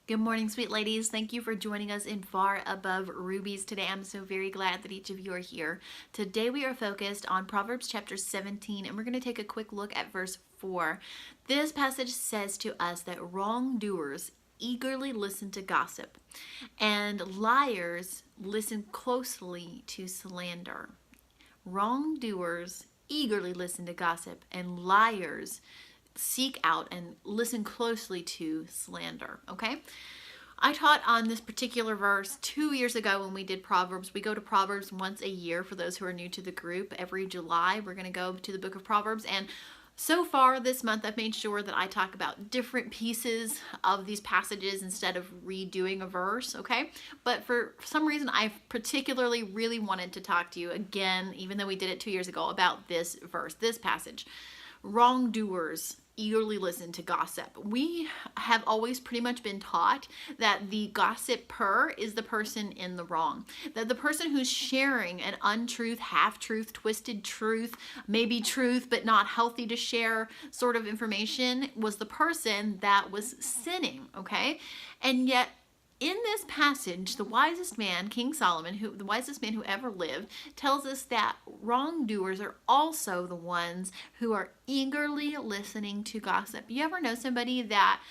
Good morning, sweet ladies. Thank you for joining us in Far Above Rubies today. I'm so very glad that each of you are here. Today we are focused on Proverbs chapter 17, and we're going to take a quick look at verse 4. This passage says to us that wrongdoers eagerly listen to gossip, and liars listen closely to slander. Wrongdoers eagerly listen to gossip, and liars seek out and listen closely to slander. Okay, I taught on this particular verse 2 years ago when we did Proverbs. We go to Proverbs once a year for those who are new to the group. Every July we're going to go to the book of Proverbs, and so far this month I've made sure that I talk about different pieces of these passages instead of redoing a verse, okay? But for some reason I particularly really wanted to talk to you again, even though we did it 2 years ago, about this verse, this passage. Wrongdoers eagerly listen to gossip. We have always pretty much been taught that the gossiper is the person in the wrong. That the person who's sharing an untruth, half-truth, twisted truth, maybe truth but not healthy to share sort of information was the person that was sinning, okay? And yet in this passage, the wisest man, King Solomon, the wisest man who ever lived, tells us that wrongdoers are also the ones who are eagerly listening to gossip. You ever know somebody that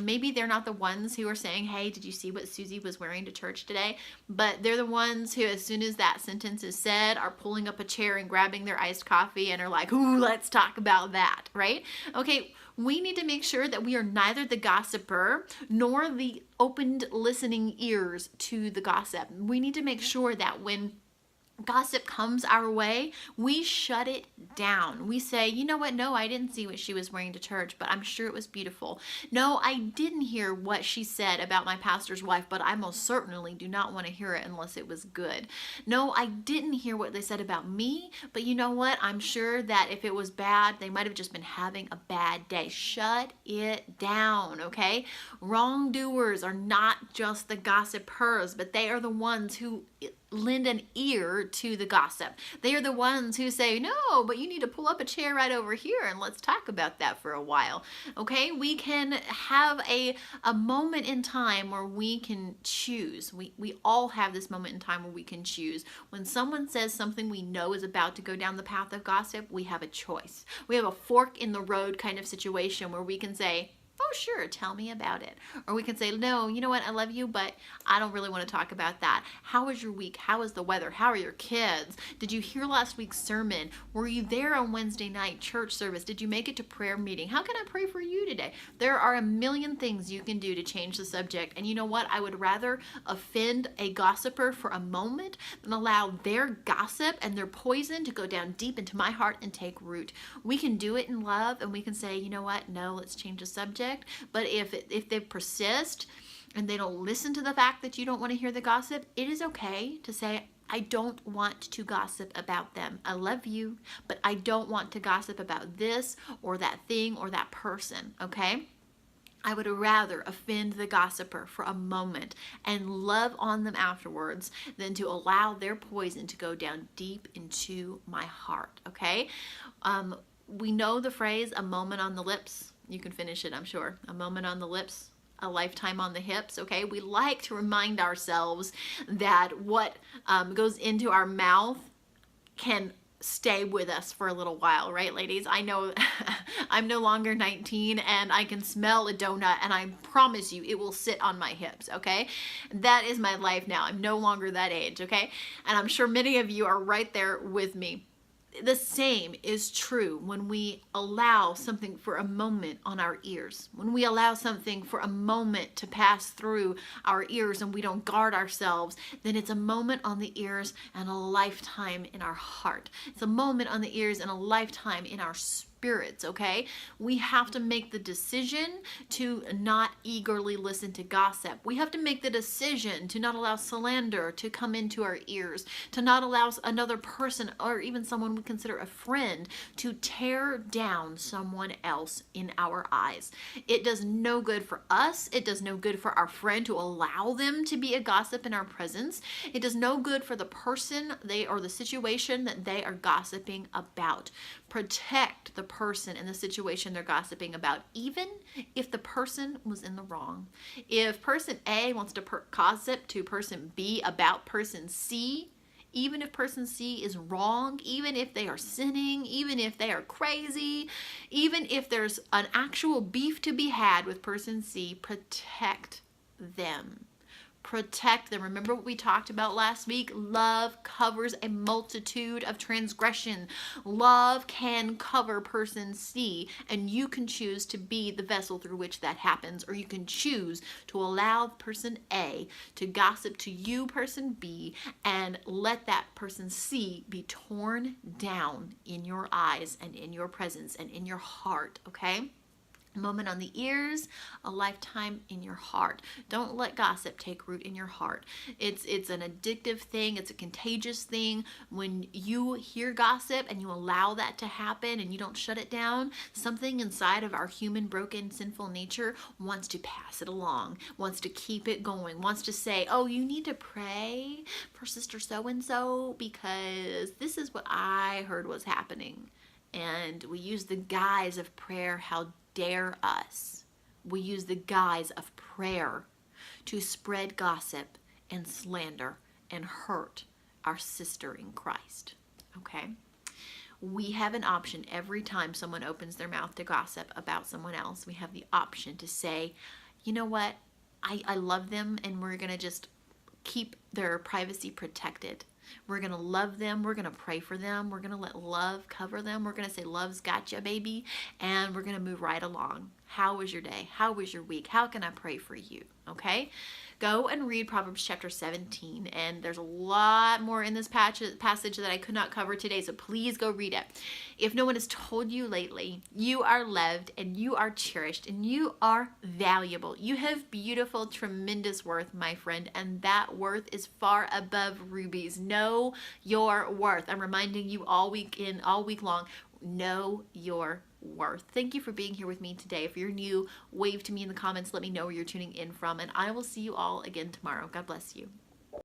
maybe they're not the ones who are saying, hey, did you see what Susie was wearing to church today? But they're the ones who, as soon as that sentence is said, are pulling up a chair and grabbing their iced coffee and are like, ooh, let's talk about that, right? Okay, we need to make sure that we are neither the gossiper nor the opened listening ears to the gossip. We need to make sure that when gossip comes our way, we shut it down. We say, you know what? No, I didn't see what she was wearing to church, but I'm sure it was beautiful. No, I didn't hear what she said about my pastor's wife, but I most certainly do not want to hear it unless it was good. No, I didn't hear what they said about me, but you know what? I'm sure that if it was bad, they might have just been having a bad day. Shut it down, okay? Wrongdoers are not just the gossipers, but they are the ones who lend an ear to the gossip. They are the ones who say, no, but you need to pull up a chair right over here and let's talk about that for a while. Okay, we can have a moment in time where we can choose. We all have this moment in time where we can choose. When someone says something we know is about to go down the path of gossip, we have a choice. We have a fork in the road kind of situation where we can say, oh, sure, tell me about it. Or we can say, no, you know what, I love you, but I don't really want to talk about that. How was your week? How was the weather? How are your kids? Did you hear last week's sermon? Were you there on Wednesday night church service? Did you make it to prayer meeting? How can I pray for you today? There are a million things you can do to change the subject. And you know what? I would rather offend a gossiper for a moment than allow their gossip and their poison to go down deep into my heart and take root. We can do it in love, and we can say, you know what? No, let's change the subject. But if they persist and they don't listen to the fact that you don't want to hear the gossip, it is okay to say, I don't want to gossip about them. I love you, but I don't want to gossip about this or that thing or that person, okay? I would rather offend the gossiper for a moment and love on them afterwards than to allow their poison to go down deep into my heart, okay? We know the phrase, a moment on the lips. You can finish it, I'm sure. A moment on the lips, a lifetime on the hips, okay? We like to remind ourselves that what goes into our mouth can stay with us for a little while, right, ladies? I know I'm no longer 19 and I can smell a donut and I promise you it will sit on my hips, okay? That is my life now. I'm no longer that age, okay? And I'm sure many of you are right there with me. The same is true when we allow something for a moment on our ears. When we allow something for a moment to pass through our ears and we don't guard ourselves, then it's a moment on the ears and a lifetime in our heart. It's a moment on the ears and a lifetime in our spirits, okay? We have to make the decision to not eagerly listen to gossip. We have to make the decision to not allow slander to come into our ears, to not allow another person or even someone we consider a friend to tear down someone else in our eyes. It does no good for us. It does no good for our friend to allow them to be a gossip in our presence. It does no good for the person or the situation that they are gossiping about. Protect the person and the situation they're gossiping about, even if the person was in the wrong. If person A wants to gossip to person B about person C, even if person C is wrong, even if they are sinning, even if they are crazy, even if there's an actual beef to be had with person C, protect them. Protect them. Remember what we talked about last week? Love covers a multitude of transgression. Love can cover person C, and you can choose to be the vessel through which that happens, or you can choose to allow person A to gossip to you, person B, and let that person C be torn down in your eyes and in your presence and in your heart, okay? A moment on the ears, a lifetime in your heart. Don't let gossip take root in your heart. It's an addictive thing. It's a contagious thing. When you hear gossip and you allow that to happen and you don't shut it down, something inside of our human, broken, sinful nature wants to pass it along, wants to keep it going, wants to say, oh, you need to pray for sister so-and-so because this is what I heard was happening. And we use the guise of prayer. How dare us? We use the guise of prayer to spread gossip and slander and hurt our sister in Christ. Okay? We have an option every time someone opens their mouth to gossip about someone else. We have the option to say, you know what? I love them, and we're going to just keep their privacy protected. We're going to love them. We're going to pray for them. We're going to let love cover them. We're going to say, love's got you, baby. And we're going to move right along. How was your day? How was your week? How can I pray for you? Okay? Go and read Proverbs chapter 17. And there's a lot more in this passage that I could not cover today. So please go read it. If no one has told you lately, you are loved and you are cherished and you are valuable. You have beautiful, tremendous worth, my friend. And that worth is far above rubies. Know your worth. I'm reminding you all week long, know your worth. Thank you for being here with me today. If you're new, wave to me in the comments. Let me know where you're tuning in from, and I will see you all again tomorrow. God bless you.